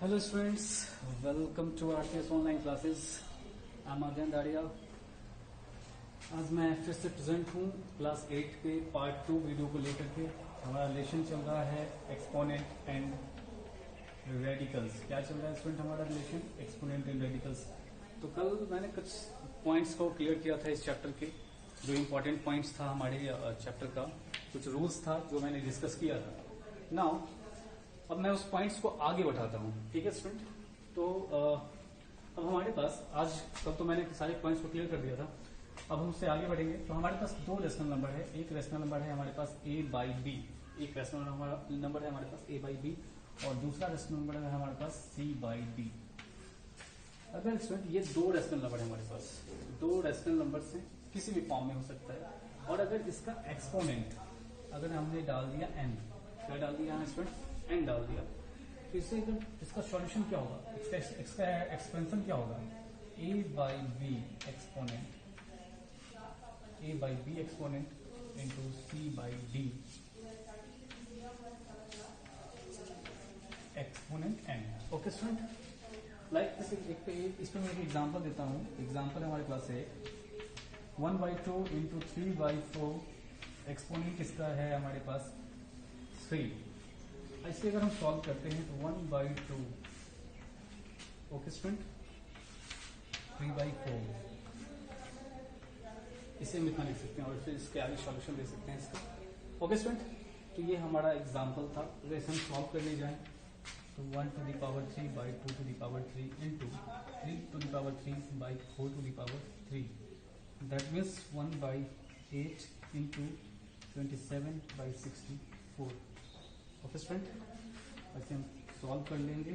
Hello students, welcome to RTS online classes. I am Aryan Dadiya. आज मैं फिर से प्रेजेंट हूँ क्लास 8 के पार्ट 2 वीडियो को लेकर के। हमारा रिलेशन चल रहा है एक्सपोनेंट एंड रेडिकल्स। क्या चल रहा है स्टूडेंट? हमारा रिलेशन एक्सपोनेंट एंड रेडिकल्स। तो कल मैंने कुछ पॉइंट्स को क्लियर किया था इस चैप्टर के, जो इम्पोर्टेंट पॉइंट्स था हमारे चैप्टर का, कुछ रूल्स था जो मैंने डिस्कस किया था। नाउ अब मैं उस पॉइंट्स को आगे बढ़ाता हूँ, ठीक है स्टूडेंट? तो अब हमारे पास आज कल तो मैंने सारे पॉइंट्स को क्लियर कर दिया था। अब हम उससे आगे बढ़ेंगे। तो हमारे पास दो रेशनल नंबर है। एक रेशनल नंबर है हमारे पास a बाई बी, एक रेशनल नंबर है हमारे पास a बाई बी, और दूसरा रेशनल नंबर है हमारे पास c बाई डी। अगर स्टूडेंट ये दो रेशनल नंबर है हमारे पास, दो रेशनल नंबर से किसी भी फॉर्म में हो सकता है, और अगर इसका एक्सपोनेंट अगर हमने डाल दिया n, क्या डाल दिया स्टूडेंट? n डाल दिया, तो इससे इसका सॉल्यूशन क्या होगा? इसका एक्सपेंशन क्या होगा? a by B exponent, a by B exponent into c by D exponent n। Okay student, like इसमें मैं एक एग्जांपल देता हूँ। एग्जांपल हमारे पास है 1/2 इंटू 3/4 एक्सपोनेंट इसका है हमारे पास 3। इसके अगर हम सॉल्व करते हैं तो 1/2, ओके स्टूडेंट, 3/4 इसे हम इतना लिख सकते हैं, और फिर इसके आगे सॉल्यूशन दे सकते हैं इसका। ओके स्टूडेंट, तो ये हमारा एग्जांपल था। अगर इसे हम सॉल्व करने जाएं तो 1^3/2^3 into 3^3/4^3, that means 1/8 into 27/64। Okay student, ऐसे हम सॉल्व कर लेंगे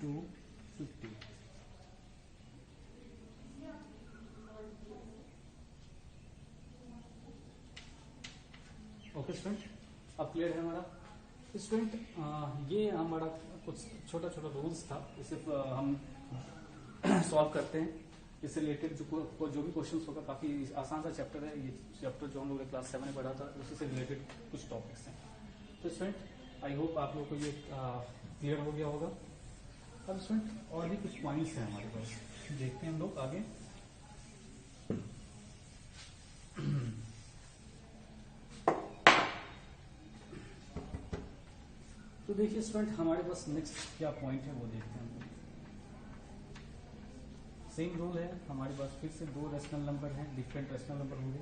तो 250। ओके स्टूडेंट, अब क्लियर है हमारा स्टूडेंट? ये हमारा कुछ छोटा छोटा रूल्स था, इसे हम सॉल्व करते हैं। इससे रिलेटेड जो भी क्वेश्चंस होगा, काफी आसान सा चैप्टर है ये चैप्टर, जो हम लोग क्लास 7 में पढ़ा था, उसी से रिलेटेड कुछ टॉपिक्स हैं। तो स्टूडेंट आई होप आप लोगों को ये क्लियर हो गया होगा। अब स्टूडेंट और भी कुछ पॉइंट्स हैं हमारे पास, देखते हैं हम लोग आगे। तो देखिए स्टूडेंट, हमारे पास नेक्स्ट क्या पॉइंट है वो देखते हैं हम लोग। सेम रूल है हमारे पास, फिर से दो रेशनल नंबर हैं, डिफरेंट रेशनल नंबर होंगे।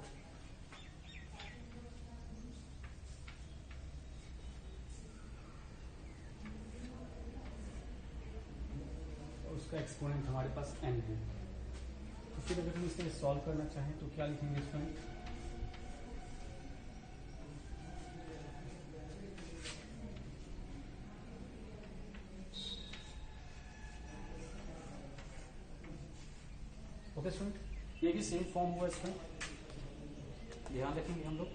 उसका एक्सपोनेंट हमारे पास n है। तो फिर अगर हम इसे सॉल्व करना चाहें तो क्या लिखेंगे स्टूडेंट? ओके स्टूडेंट, ये भी सेम फॉर्म हुआ स्टूडेंट, ध्यान रखेंगे हम लोग।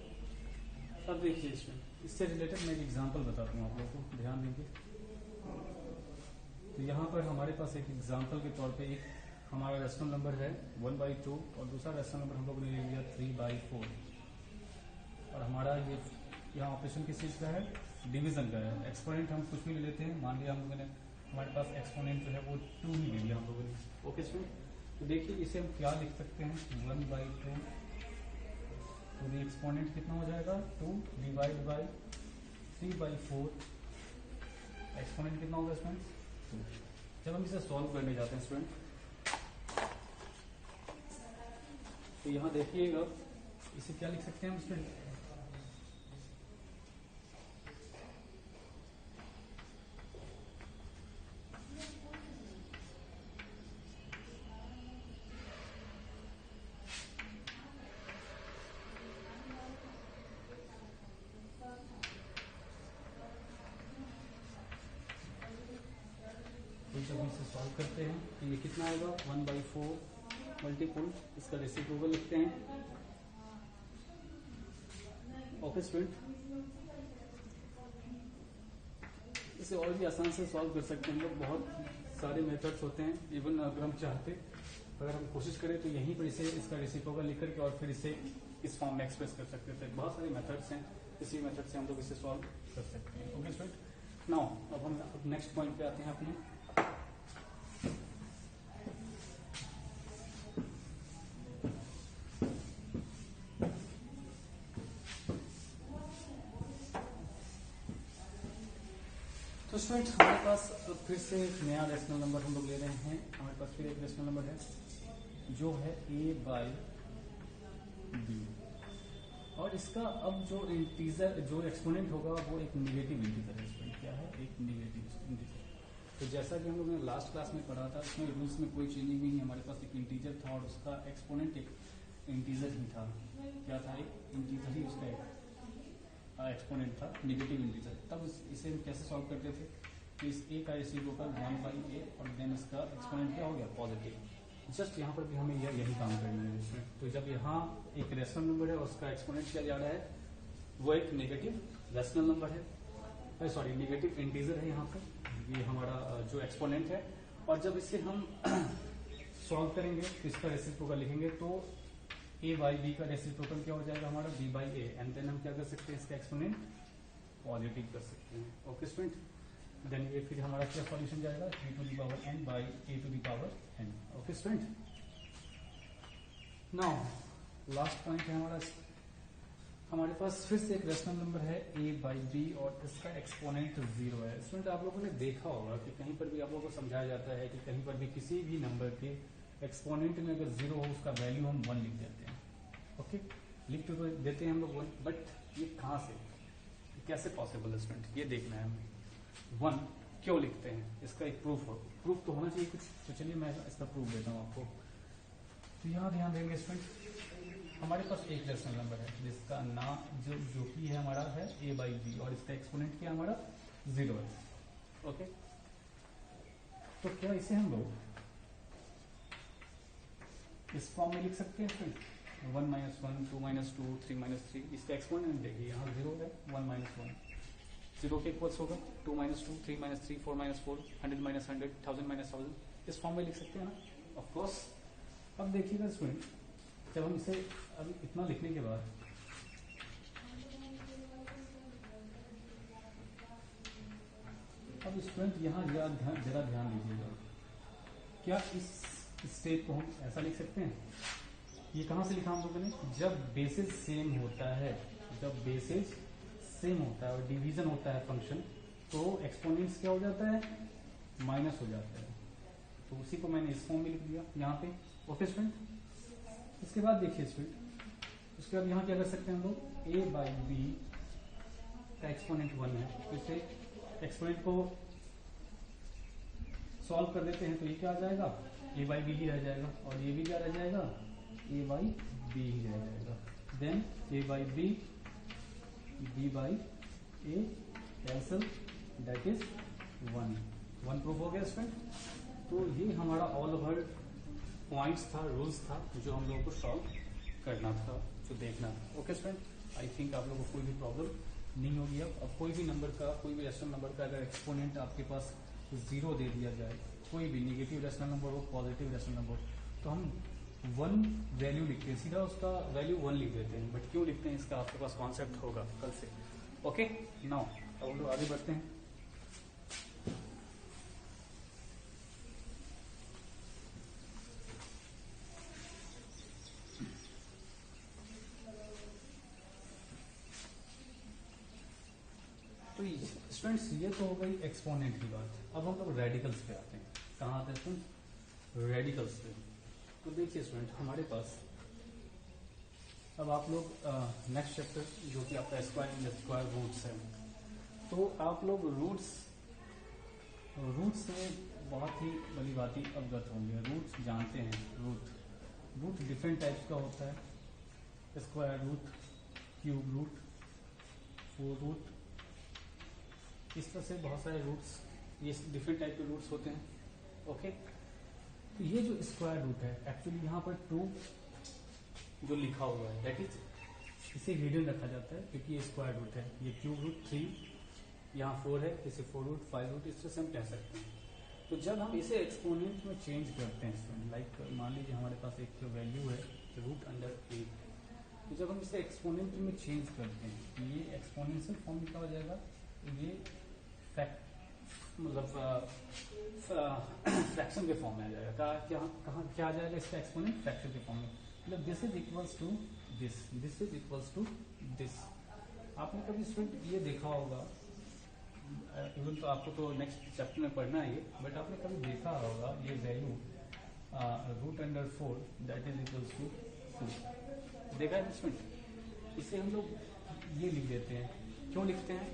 अब देखिए स्टूडेंट, इससे रिलेटेड मैं एक एग्जांपल बताता हूँ आप लोगों को, ध्यान देंगे। तो यहाँ पर हमारे पास एक एग्जांपल के तौर पे एक हमारा रेशनल नंबर है 1/2, और दूसरा रेशनल नंबर हम लोगों ने ले लिया 3/4, और हमारा ये यहाँ ऑपरेशन किस चीज का है? डिवीजन का है। एक्सपोनेंट हम कुछ भी ले लेते हैं, मान लिया हम लोगों ने, हमारे पास एक्सपोनेंट जो है वो 2 ही ले लिया हम लोगों ने। ओके स्टूडेंट, तो देखिए इसे हम क्या लिख सकते हैं? 1/2, तो ये एक्सपोनेंट कितना हो जाएगा? 2 डिवाइड बाई 3/4, एक्सपोनेंट कितना होगा स्टूडेंट? 2। जब हम इसे सॉल्व करने जाते हैं स्टूडेंट, तो यहाँ देखिएगा इसे क्या लिख सकते हैं हम स्टूडेंट? जब हम इसे सॉल्व करते हैं तो ये कितना आएगा? 1/4 मल्टीपल इसका रेसिप्रोकल लिखते हैं। ओके स्टूडेंट, इसे और भी आसान से सॉल्व कर सकते हैं हम लोग। बहुत सारे मेथड्स होते हैं, इवन अगर हम चाहते, अगर हम कोशिश करें तो यहीं पर इसे इसका रेसिप्रोकल लिख करके और फिर इसे इस फॉर्म में एक्सप्रेस कर सकते थे। बहुत सारे मेथड्स हैं, इसी मेथड से हम लोग इसे सॉल्व कर सकते हैं। ओके स्टूडेंट, नाउ अब हम नेक्स्ट पॉइंट पे आते हैं अपने। तो स्टूडेंट हमारे पास फिर से एक नया रेशनल नंबर हम लोग ले रहे हैं। हमारे पास फिर एक रेशनल नंबर है जो है a/b, और इसका अब जो इंटीजर जो एक्सपोनेंट होगा वो एक निगेटिव इंटीजर है। स्टूडेंट क्या है? एक निगेटिव इंटीजर। तो जैसा कि हम लोगों ने लास्ट क्लास में पढ़ा था, इसमें रूल्स में कोई चेंजिंग नहीं है। हमारे पास एक इंटीजर था और उसका एक्सपोनेंट एक इंटीजर ही था। क्या था? एक इंटीजर ही उसका एक एक्सपोनेंट था, नेगेटिव इंटीजर। तब इसे हम कैसे सॉल्व करते थे कि इस ए का रेसिप्रोकल 1/a और देन इसका एक्सपोनेंट क्या हो गया? पॉजिटिव। जस्ट यहाँ पर भी हमें यही काम करना है। तो जब यहाँ एक रेशनल नंबर है और उसका एक्सपोनेंट क्या जा रहा है, वो एक नेगेटिव रेशनल नंबर है, सॉरी नेगेटिव इंटीजर है यहाँ पर, ये हमारा जो एक्सपोनेंट है। और जब इसे हम सॉल्व करेंगे तो इसका रेसिप्रोकल लिखेंगे तो a/b का रेसिप्रोकल क्या हो जाएगा हमारा? b/a, एंड देन हम क्या कर सकते हैं? इसका एक्सपोनेंट पॉजिटिव कर सकते हैं। ओके स्टूडेंट, देन ये फिर हमारा क्या सॉल्यूशन जाएगा? 3n by a⁴n। Okay student, now last point है हमारे पास फिर से एक रेशनल नंबर है a/b और इसका एक्सपोनेंट 0 है। स्टूडेंट आप लोगों ने देखा होगा कि कहीं पर भी आप लोगों को समझाया जाता है कि कहीं पर भी किसी भी नंबर के एक्सपोनेंट में अगर 0 हो उसका वैल्यू हम 1 लिख देते हैं। ओके, लिख तो देते हैं हम लोग 1, बट ये कहाँ से, कैसे पॉसिबल है स्टूडेंट? ये देखना है हमें 1 क्यों लिखते हैं, इसका एक प्रूफ तो होना चाहिए कुछ। तो चलिए मैं इसका प्रूफ देता हूँ आपको। तो यहाँ ध्यान देंगे स्टूडेंट, हमारे पास एक रेशनल नंबर है जिसका नाम जो कि है हमारा है a/b और इसका एक्सपोनेंट क्या हमारा 0 है। ओके, तो क्या इसे हम लोग इस फॉर्म में लिख सकते हैं फ्रेंड? 1 - 1 2 - 2 3 - 3, इसका एक्सपोनेंट देखिए यहाँ 0 है, 1 - 1 0 के इक्वल्स होगा 2 - 2 3 - 3 4 - 4 100 - 100 1000 - 1000, इस फॉर्म में लिख सकते हैं ना, ऑफ कोर्स। अब देखिएगा स्टूडेंट, जब हम इसे अभी इतना लिखने के बाद अब स्टूडेंट यहाँ जरा ध्यान दीजिएगा, क्या इस स्टेप को हम ऐसा लिख सकते हैं? ये कहाँ से लिखा हम लोगों ने? जब बेसिस सेम होता है, जब बेसिस सेम होता है और डिवीजन होता है फंक्शन, तो एक्सपोनेंट्स क्या हो जाता है? माइनस हो जाता है। तो उसी को मैंने इस फॉर्म में लिख दिया यहाँ पे। ओके स्टूडेंट, इसके बाद देखिए स्टूडेंट, उसके बाद यहाँ क्या कर सकते हैं हम लोग? a/b का एक्सपोनेंट 1 है, इसे एक्सपोनेंट को सॉल्व कर देते हैं तो ये क्या आ जाएगा? a/b ही रह जाएगा, और ये भी क्या रह जाएगा? a/b ही रह जाएगा। Then a/b b/a cancel, that is 1 proof हो गया स्टूडेंट। तो ये हमारा ऑल ओवर पॉइंट्स था, रूल्स था जो हम लोगों को सॉल्व करना था, जो देखना था। ओके स्टूडेंट, आई थिंक आप लोगों को कोई भी प्रॉब्लम नहीं होगी। अब कोई भी नंबर का, कोई भी रेशनल नंबर का अगर एक्सपोनेंट आपके पास 0 दे दिया जाए, कोई भी नेगेटिव रेशनल नंबर हो, पॉजिटिव रेशनल नंबर हो, तो हम 1 वैल्यू लिखते हैं, सीधा उसका वैल्यू 1 लिख देते हैं। बट क्यों लिखते हैं इसका आपके पास कॉन्सेप्ट होगा कल से। ओके, नाउ अब हम लोग आगे बढ़ते हैं। तो स्टूडेंट्स ये तो हो गई एक्सपोनेंट की बात। अब हम लोग रेडिकल्स पे आते हैं। कहाँ आते हैं स्टूडेंट? रेडिकल्स पे। तो देखिए स्टूडेंट, हमारे पास अब आप लोग नेक्स्ट चैप्टर जो कि आपका स्क्वायर रूट्स है, तो आप लोग रूट्स से बहुत ही बड़ी बात ही अवगत होंगे। रूट्स जानते हैं, रूट डिफरेंट टाइप्स का होता है, square root, cube root, 4 root, इस तरह से बहुत सारे रूट्स, ये डिफरेंट टाइप के रूट्स होते हैं। ओके, तो ये जो स्क्वायर रूट है, एक्चुअली यहाँ पर 2 जो लिखा हुआ है, दैट इज इसे हिडन रखा जाता है क्योंकि ये स्क्वायर रूट है। ये क्यूब रूट 3, यहाँ 4 है, इसे 4 रूट 5 रूट इस तरह से हम कह सकते हैं। तो जब हम इसे एक्सपोनेंट में चेंज करते हैं स्टूडेंट, लाइक मान लीजिए हमारे पास एक वैल्यू है √8, तो जब हम इसे एक्सपोनेंट में चेंज करते हैं, ये एक्सपोनेंशियल फॉर्म में क्या हो जाएगा? ये मतलब फ्रैक्शन के फॉर्म में आ जाएगा। कहाँ क्या आ जाएगा इसका एक्सपोनेंट? फ्रैक्शन के फॉर्म में। मतलब this is equals to this, this is equals to this. आपने कभी स्टूडेंट ये देखा होगा, इवन तो आपको तो नेक्स्ट चैप्टर में पढ़ना है ये, बट आपने कभी देखा होगा ये value √4 that is equals to 2। देखा है स्टूडेंट? इसे हम लोग ये लिख देते हैं। क्यों लिखते हैं?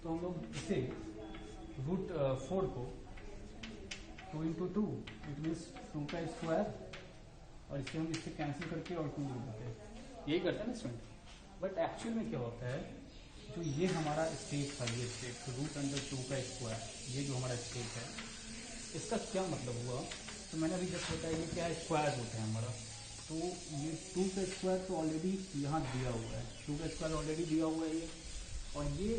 तो हम लोग इसे √4 को 2 into 2 इट मीन्स 2 का स्क्वायर, और इसे हम इससे कैंसिल करके और 2 लिख देते हैं। यही करते हैं ना स्टूडेंट। बट एक्चुअल में क्या होता है, जो ये हमारा स्टेप था, ये स्टेप √2 का स्क्वायर, ये जो हमारा स्टेप है, इसका क्या मतलब हुआ? तो मैंने अभी जस्ट बताया ये क्या है, स्क्वायर रूट है हमारा। तो ये 2 का स्क्वायर तो ऑलरेडी यहाँ दिया हुआ है, 2 का स्क्वायर ऑलरेडी दिया हुआ है ये। और ये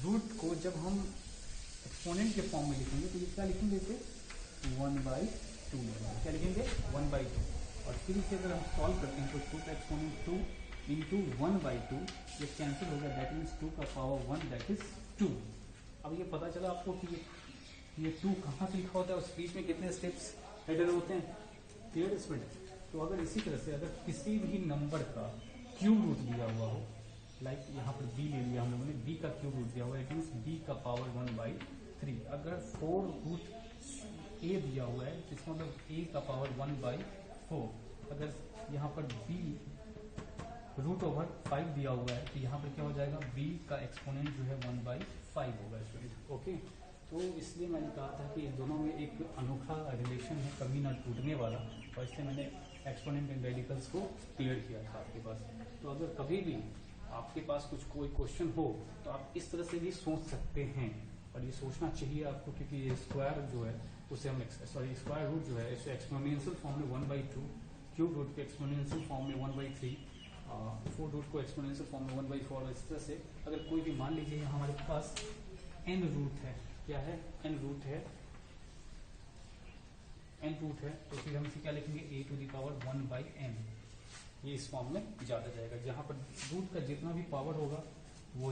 रूट को जब हम एक्सपोनेंट के फॉर्म में लिखेंगे तो ये क्या लिखेंगे? इसे 1/2 लिखेंगे। क्या लिखेंगे? 1/2। और फिर इसे अगर हम सॉल्व करते हैं तो 2 का एक्सपोनेंट 2 इंटू 1/2, ये कैंसिल हो गया, दैट मीन्स 2 का पावर 1 दैट इज 2। अब ये पता चला आपको कि ये 2 कहाँ से लिखा होता है, उस बीच में कितने स्टेप्स हेडर होते हैं, क्लियर स्टूडेंट? तो अगर इसी तरह से अगर किसी भी नंबर का क्यूब रूट दिया हुआ हो, लाइक यहाँ पर b ले लिया हम लोगों ने, b का क्यूब रूट दिया हुआ है, इट मीन्स b का पावर 1/3। अगर 4 रूट a दिया हुआ है जिसका मतलब a का पावर 1/4। अगर यहाँ पर b √5 दिया हुआ है तो यहाँ पर क्या हो जाएगा, b का एक्सपोनेंट जो है 1/5 होगा स्टूडेंट। ओके, तो इसलिए मैंने कहा था कि इन दोनों में एक अनोखा रिलेशन है, कभी ना टूटने वाला, और इससे मैंने एक्सपोनेंट एंड रेडिकल्स को क्लियर किया था आपके पास। तो अगर कभी भी आपके पास कोई क्वेश्चन हो तो आप इस तरह से भी सोच सकते हैं, और ये सोचना चाहिए आपको, क्योंकि ये स्क्वायर जो है उसे हम स्क्वायर रूट जो है इसे एक्सपोनेंशियल फॉर्म में 1/2, क्यूब रूट के एक्सपोनेंशियल फॉर्म में 1/3, 4 रूट को एक्सपोनेंशियल फॉर्म में 1/4। इस तरह से अगर कोई भी, मान लीजिए यहाँ हमारे पास n रूट है, क्या है, n रूट है, तो फिर हम इसे क्या लिखेंगे, a⁴ 1/n। ये इस फॉर्म में ज्यादा जाएगा, जहां पर रूट का जितना भी पावर होगा